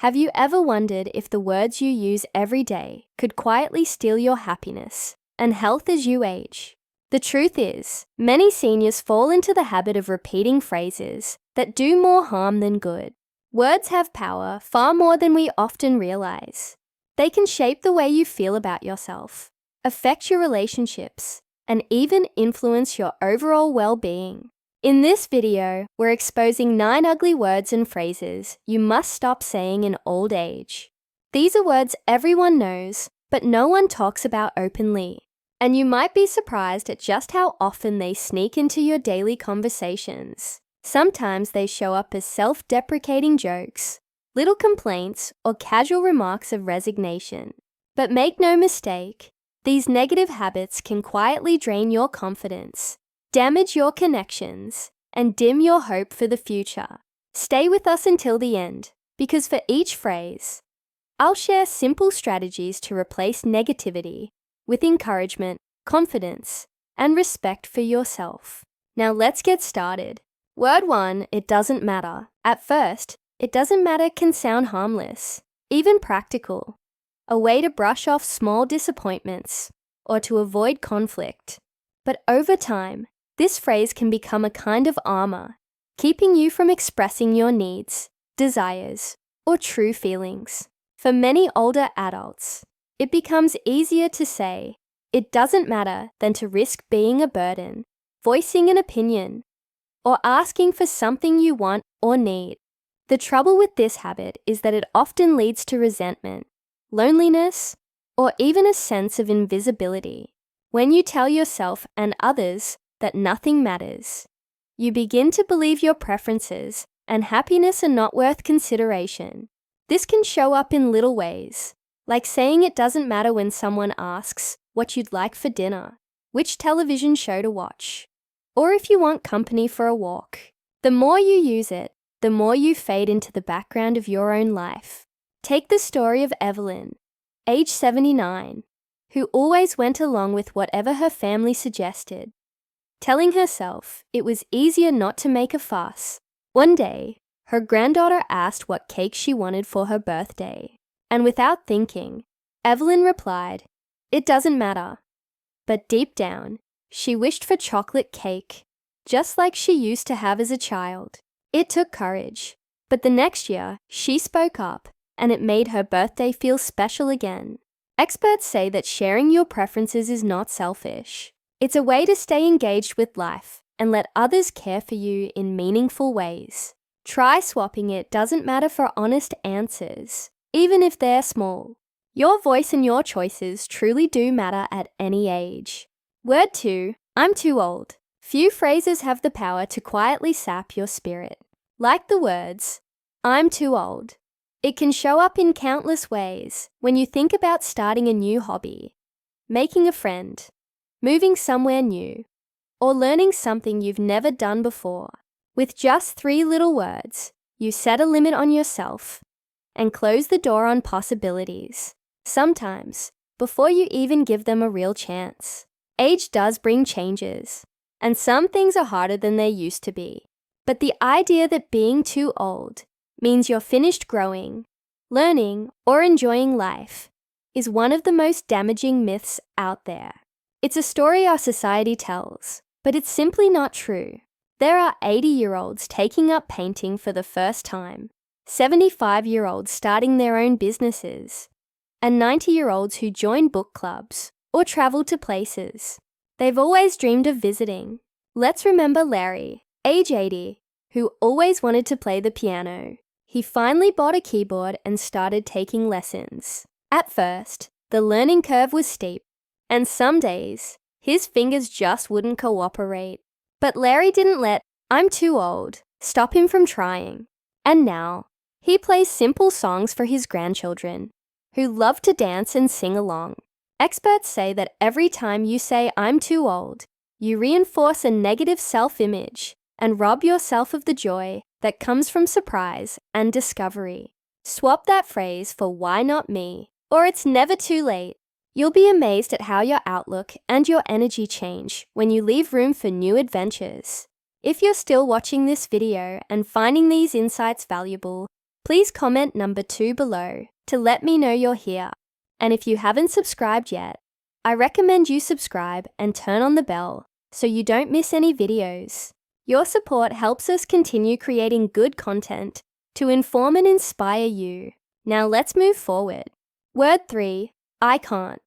Have you ever wondered if the words you use every day could quietly steal your happiness and health as you age? The truth is, many seniors fall into the habit of repeating phrases that do more harm than good. Words have power far more than we often realize. They can shape the way you feel about yourself, affect your relationships, and even influence your overall well-being. In this video, we're exposing 9 ugly words and phrases you must stop saying in old age. These are words everyone knows, but no one talks about openly. And you might be surprised at just how often they sneak into your daily conversations. Sometimes they show up as self-deprecating jokes, little complaints, or casual remarks of resignation. But make no mistake, these negative habits can quietly drain your confidence, damage your connections, and dim your hope for the future. Stay with us until the end, because for each phrase, I'll share simple strategies to replace negativity with encouragement, confidence, and respect for yourself. Now let's get started. Word 1, it doesn't matter. At first, it doesn't matter can sound harmless, even practical, a way to brush off small disappointments or to avoid conflict. But over time, this phrase can become a kind of armor, keeping you from expressing your needs, desires, or true feelings. For many older adults, it becomes easier to say, "It doesn't matter," than to risk being a burden, voicing an opinion, or asking for something you want or need. The trouble with this habit is that it often leads to resentment, loneliness, or even a sense of invisibility. When you tell yourself and others that nothing matters, you begin to believe your preferences and happiness are not worth consideration. This can show up in little ways, like saying it doesn't matter when someone asks what you'd like for dinner, which television show to watch, or if you want company for a walk. The more you use it, the more you fade into the background of your own life. Take the story of Evelyn, age 79, who always went along with whatever her family suggested, telling herself it was easier not to make a fuss. One day, her granddaughter asked what cake she wanted for her birthday, and without thinking, Evelyn replied, "It doesn't matter." But deep down, she wished for chocolate cake, just like she used to have as a child. It took courage, but the next year, she spoke up, and it made her birthday feel special again. Experts say that sharing your preferences is not selfish. It's a way to stay engaged with life and let others care for you in meaningful ways. Try swapping "it doesn't matter" for honest answers, even if they're small. Your voice and your choices truly do matter at any age. Word 2, I'm too old. Few phrases have the power to quietly sap your spirit. Like the words, "I'm too old." It can show up in countless ways when you think about starting a new hobby, making a friend, moving somewhere new, or learning something you've never done before. With just 3 little words, you set a limit on yourself and close the door on possibilities, sometimes before you even give them a real chance. Age does bring changes, and some things are harder than they used to be. But the idea that being too old means you're finished growing, learning, or enjoying life is one of the most damaging myths out there. It's a story our society tells, but it's simply not true. There are 80-year-olds taking up painting for the first time, 75-year-olds starting their own businesses, and 90-year-olds who join book clubs or travel to places they've always dreamed of visiting. Let's remember Larry, age 80, who always wanted to play the piano. He finally bought a keyboard and started taking lessons. At first, the learning curve was steep, and some days, his fingers just wouldn't cooperate. But Larry didn't let "I'm too old" stop him from trying. And now, he plays simple songs for his grandchildren, who love to dance and sing along. Experts say that every time you say "I'm too old," you reinforce a negative self-image and rob yourself of the joy that comes from surprise and discovery. Swap that phrase for "why not me?" or "it's never too late." You'll be amazed at how your outlook and your energy change when you leave room for new adventures. If you're still watching this video and finding these insights valuable, Please comment number 2 below to let me know you're here. And if you haven't subscribed yet, I recommend you subscribe and turn on the bell so you don't miss any videos. Your support helps us continue creating good content to inform and inspire you. Now let's move forward. Word 3, I can't.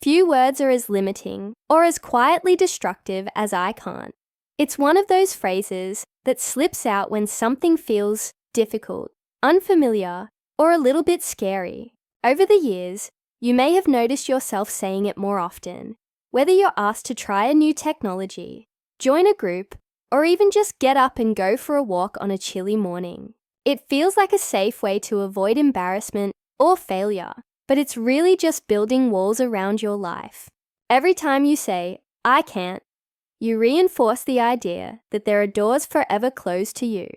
Few words are as limiting or as quietly destructive as I can't. It's one of those phrases that slips out when something feels difficult, unfamiliar, or a little bit scary. Over the years, you may have noticed yourself saying it more often, whether you're asked to try a new technology, join a group, or even just get up and go for a walk on a chilly morning. It feels like a safe way to avoid embarrassment or failure, but it's really just building walls around your life. Every time you say, I can't, you reinforce the idea that there are doors forever closed to you,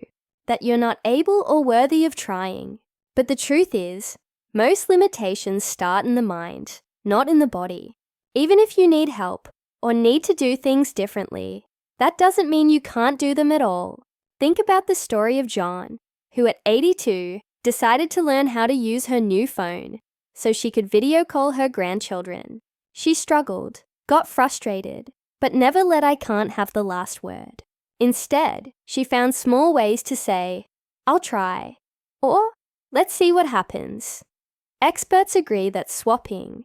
that you're not able or worthy of trying. But the truth is, most limitations start in the mind, not in the body. Even if you need help or need to do things differently, that doesn't mean you can't do them at all. Think about the story of John, who at 82 decided to learn how to use her new phone so she could video call her grandchildren. She struggled, got frustrated, but never let I can't have the last word. Instead, she found small ways to say, I'll try, or let's see what happens. Experts agree that swapping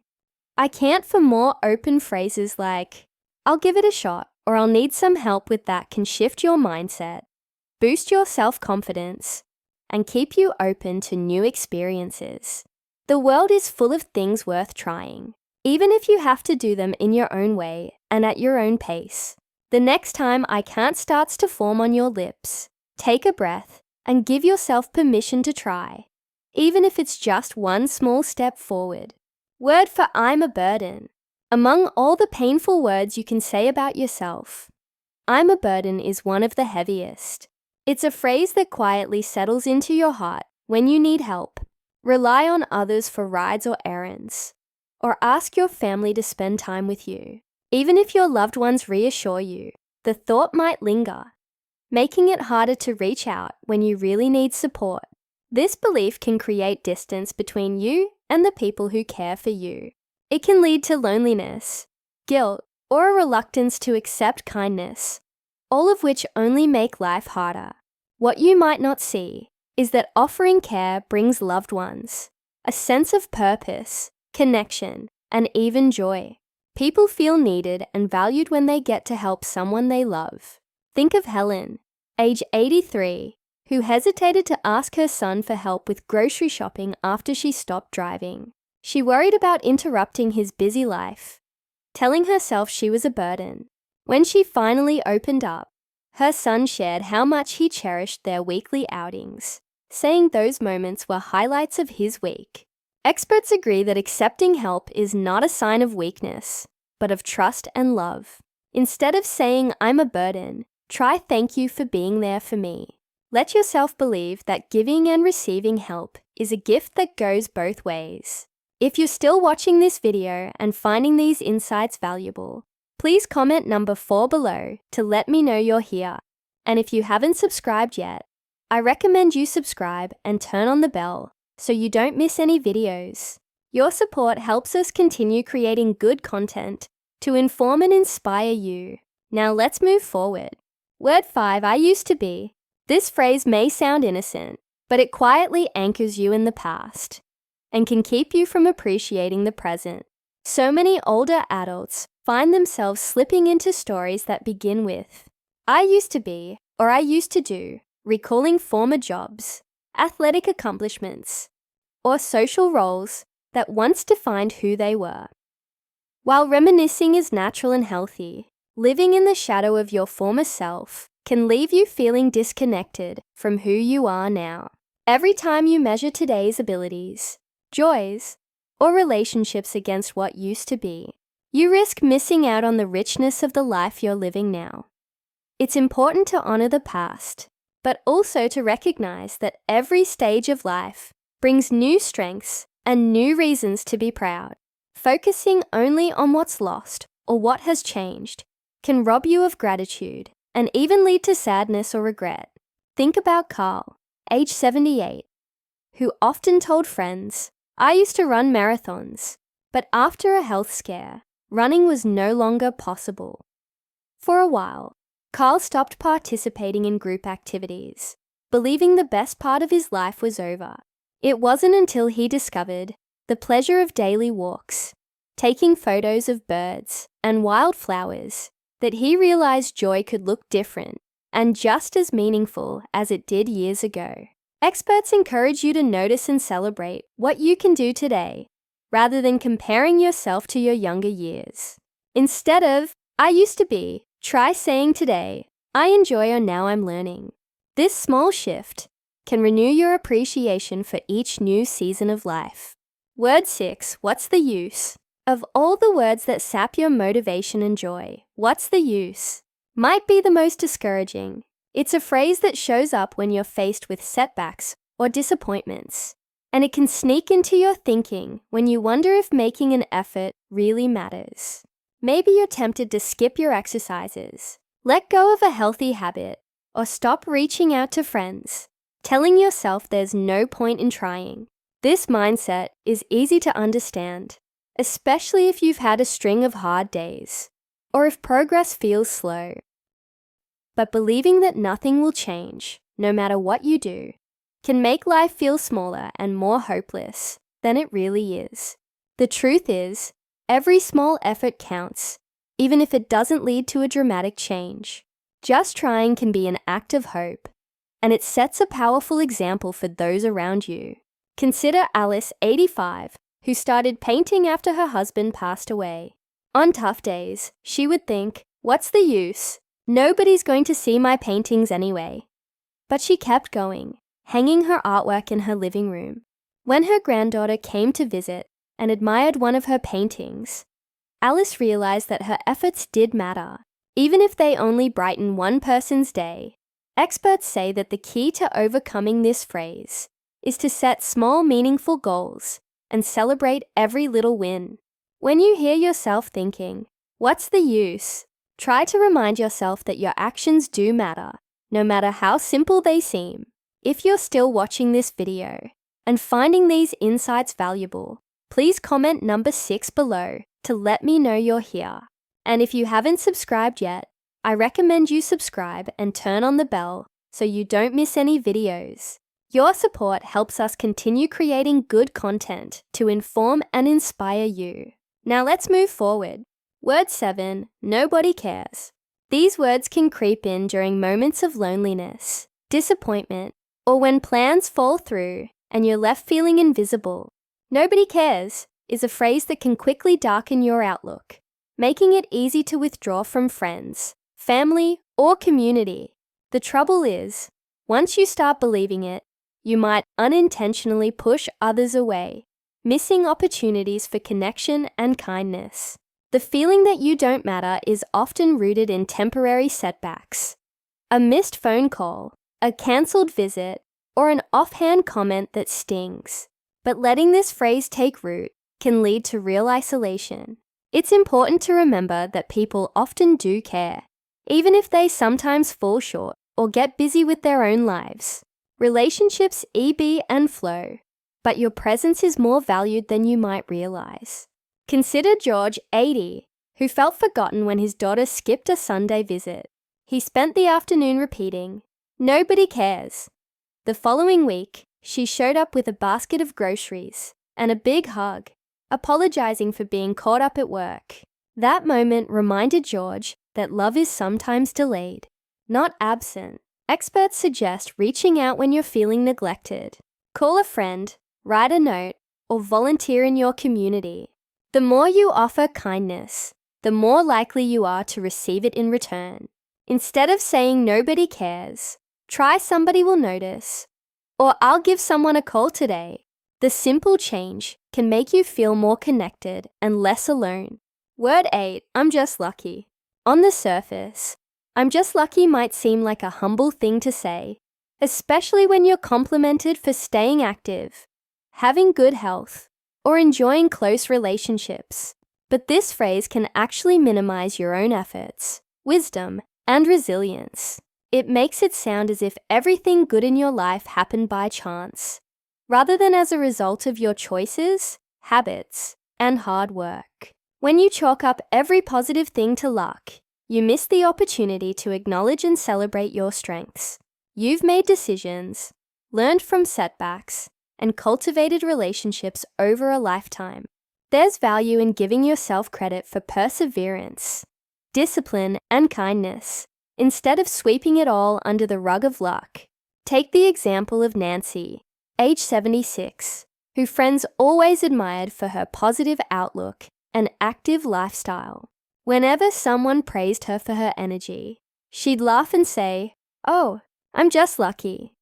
I can't for more open phrases like, I'll give it a shot, or I'll need some help with that can shift your mindset, boost your self-confidence, and keep you open to new experiences. The world is full of things worth trying, even if you have to do them in your own way and at your own pace. The next time I can't starts to form on your lips, take a breath and give yourself permission to try, even if it's just one small step forward. Word for I'm a burden. Among all the painful words you can say about yourself, I'm a burden is one of the heaviest. It's a phrase that quietly settles into your heart when you need help, rely on others for rides or errands, or ask your family to spend time with you. Even if your loved ones reassure you, the thought might linger, making it harder to reach out when you really need support. This belief can create distance between you and the people who care for you. It can lead to loneliness, guilt, or a reluctance to accept kindness, all of which only make life harder. What you might not see is that offering care brings loved ones, a sense of purpose, connection, and even joy. People feel needed and valued when they get to help someone they love. Think of Helen, age 83, who hesitated to ask her son for help with grocery shopping after she stopped driving. She worried about interrupting his busy life, telling herself she was a burden. When she finally opened up, her son shared how much he cherished their weekly outings, saying those moments were highlights of his week. Experts agree that accepting help is not a sign of weakness, but of trust and love. Instead of saying, I'm a burden, try thank you for being there for me. Let yourself believe that giving and receiving help is a gift that goes both ways. If you're still watching this video and finding these insights valuable, please comment number 4 below to let me know you're here. And if you haven't subscribed yet, I recommend you subscribe and turn on the bell so you don't miss any videos. Your support helps us continue creating good content to inform and inspire you. Now let's move forward. Word 5, I used to be. This phrase may sound innocent, but it quietly anchors you in the past and can keep you from appreciating the present. So many older adults find themselves slipping into stories that begin with, I used to be, or I used to do, recalling former jobs, athletic accomplishments, or social roles that once defined who they were. While reminiscing is natural and healthy, living in the shadow of your former self can leave you feeling disconnected from who you are now. Every time you measure today's abilities, joys, or relationships against what used to be, you risk missing out on the richness of the life you're living now. It's important to honor the past, but also to recognize that every stage of life brings new strengths and new reasons to be proud. Focusing only on what's lost or what has changed can rob you of gratitude and even lead to sadness or regret. Think about Carl, age 78, who often told friends, "I used to run marathons," but after a health scare, running was no longer possible. For a while, Carl stopped participating in group activities, believing the best part of his life was over. It wasn't until he discovered the pleasure of daily walks, taking photos of birds and wildflowers, that he realized joy could look different and just as meaningful as it did years ago. Experts encourage you to notice and celebrate what you can do today, rather than comparing yourself to your younger years. Instead of, "I used to be," try saying today, "I enjoy," or "now I'm learning." This small shift can renew your appreciation for each new season of life. Word 6, what's the use? Of all the words that sap your motivation and joy, what's the use? Might be the most discouraging. It's a phrase that shows up when you're faced with setbacks or disappointments, and it can sneak into your thinking when you wonder if making an effort really matters. Maybe you're tempted to skip your exercises, let go of a healthy habit, or stop reaching out to friends, telling yourself there's no point in trying. This mindset is easy to understand, especially if you've had a string of hard days, or if progress feels slow. But believing that nothing will change, no matter what you do, can make life feel smaller and more hopeless than it really is. The truth is, every small effort counts, even if it doesn't lead to a dramatic change. Just trying can be an act of hope, and it sets a powerful example for those around you. Consider Alice, 85, who started painting after her husband passed away. On tough days, she would think, "What's the use? Nobody's going to see my paintings anyway." But she kept going, hanging her artwork in her living room. When her granddaughter came to visit and admired one of her paintings, Alice realized that her efforts did matter, even if they only brighten one person's day. Experts say that the key to overcoming this phrase is to set small, meaningful goals and celebrate every little win. When you hear yourself thinking, "What's the use?" try to remind yourself that your actions do matter, no matter how simple they seem. If you're still watching this video and finding these insights valuable, please comment number 6 below to let me know you're here. And if you haven't subscribed yet, I recommend you subscribe and turn on the bell so you don't miss any videos. Your support helps us continue creating good content to inform and inspire you. Now let's move forward. Word 7, nobody cares. These words can creep in during moments of loneliness, disappointment, or when plans fall through and you're left feeling invisible. "Nobody cares" is a phrase that can quickly darken your outlook, making it easy to withdraw from friends, family, or community. The trouble is, once you start believing it, you might unintentionally push others away, missing opportunities for connection and kindness. The feeling that you don't matter is often rooted in temporary setbacks. A missed phone call, a cancelled visit, or an offhand comment that stings. But letting this phrase take root can lead to real isolation. It's important to remember that people often do care, even if they sometimes fall short or get busy with their own lives. Relationships ebb and flow, but your presence is more valued than you might realize. Consider George, 80, who felt forgotten when his daughter skipped a Sunday visit. He spent the afternoon repeating, "Nobody cares." The following week, she showed up with a basket of groceries and a big hug, apologizing for being caught up at work. That moment reminded George that love is sometimes delayed, not absent. Experts suggest reaching out when you're feeling neglected. Call a friend, write a note, or volunteer in your community. The more you offer kindness, the more likely you are to receive it in return. Instead of saying "nobody cares," try "somebody will notice," or "I'll give someone a call today." The simple change can make you feel more connected and less alone. Word 8, I'm just lucky. On the surface, "I'm just lucky" might seem like a humble thing to say, especially when you're complimented for staying active, having good health, or enjoying close relationships. But this phrase can actually minimize your own efforts, wisdom, and resilience. It makes it sound as if everything good in your life happened by chance, rather than as a result of your choices, habits, and hard work. When you chalk up every positive thing to luck, you miss the opportunity to acknowledge and celebrate your strengths. You've made decisions, learned from setbacks, and cultivated relationships over a lifetime. There's value in giving yourself credit for perseverance, discipline, and kindness, instead of sweeping it all under the rug of luck. Take the example of Nancy, age 76, who friends always admired for her positive outlook and active lifestyle. Whenever someone praised her for her energy, she'd laugh and say, "Oh, I'm just lucky."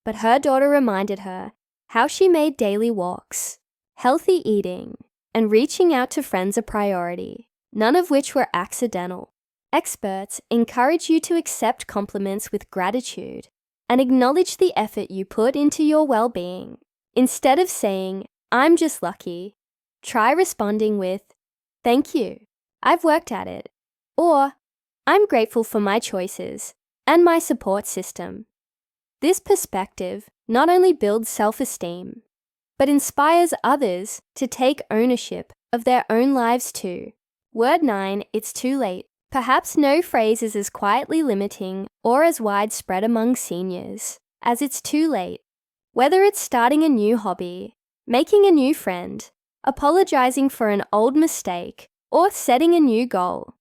But her daughter reminded her how she made daily walks, healthy eating, and reaching out to friends a priority, none of which were accidental. Experts encourage you to accept compliments with gratitude and acknowledge the effort you put into your well-being. Instead of saying, "I'm just lucky," try responding with, "Thank you, I've worked at it," or "I'm grateful for my choices and my support system." This perspective not only builds self-esteem, but inspires others to take ownership of their own lives too. Word 9, it's too late. Perhaps no phrase is as quietly limiting or as widespread among seniors as "it's too late." Whether it's starting a new hobby, making a new friend, apologizing for an old mistake, or setting a new goal,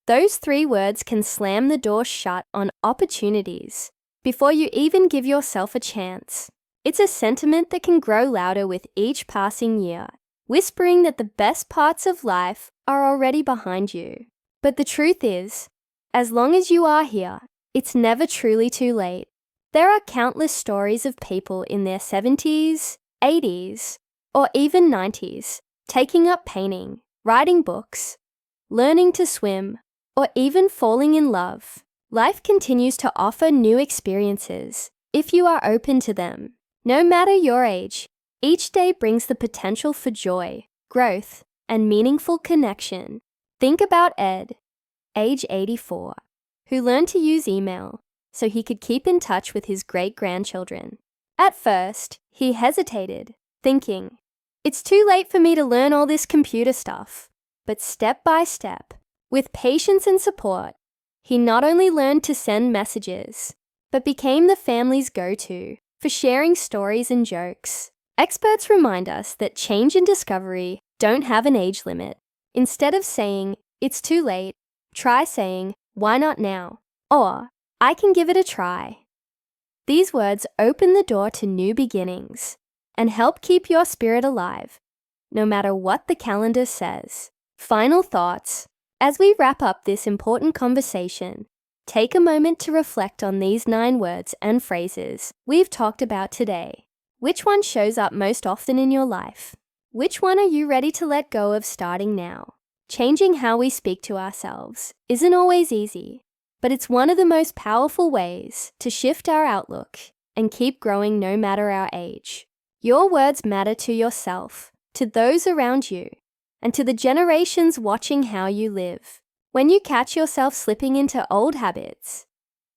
those 3 words can slam the door shut on opportunities before you even give yourself a chance. It's a sentiment that can grow louder with each passing year, whispering that the best parts of life are already behind you. But the truth is, as long as you are here, it's never truly too late. There are countless stories of people in their 70s, 80s, or even 90s taking up painting, writing books, learning to swim, or even falling in love. Life continues to offer new experiences if you are open to them. No matter your age, each day brings the potential for joy, growth, and meaningful connection. Think about Ed, age 84, who learned to use email so he could keep in touch with his great-grandchildren. At first, he hesitated, thinking, "It's too late for me to learn all this computer stuff." But step by step, with patience and support, he not only learned to send messages, but became the family's go-to for sharing stories and jokes. Experts remind us that change and discovery don't have an age limit. Instead of saying, "It's too late," try saying, "Why not now?" or "I can give it a try." These words open the door to new beginnings and help keep your spirit alive, no matter what the calendar says. Final thoughts. As we wrap up this important conversation, take a moment to reflect on these 9 words and phrases we've talked about today. Which one shows up most often in your life? Which one are you ready to let go of starting now? Changing how we speak to ourselves isn't always easy, but it's one of the most powerful ways to shift our outlook and keep growing no matter our age. Your words matter to yourself, to those around you, and to the generations watching how you live. When you catch yourself slipping into old habits,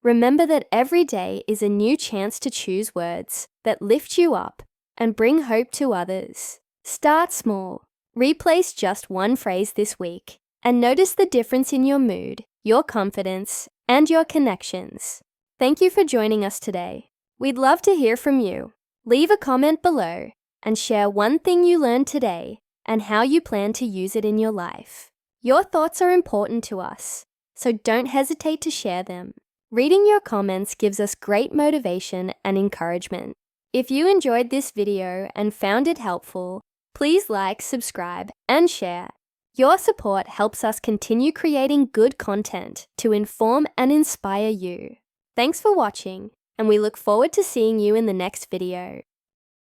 remember that every day is a new chance to choose words that lift you up and bring hope to others. Start small. Replace just one phrase this week and notice the difference in your mood, your confidence, and your connections. Thank you for joining us today. We'd love to hear from you. Leave a comment below and share one thing you learned today and how you plan to use it in your life. Your thoughts are important to us, so don't hesitate to share them. Reading your comments gives us great motivation and encouragement. If you enjoyed this video and found it helpful, please like, subscribe, and share. Your support helps us continue creating good content to inform and inspire you. Thanks for watching, and we look forward to seeing you in the next video.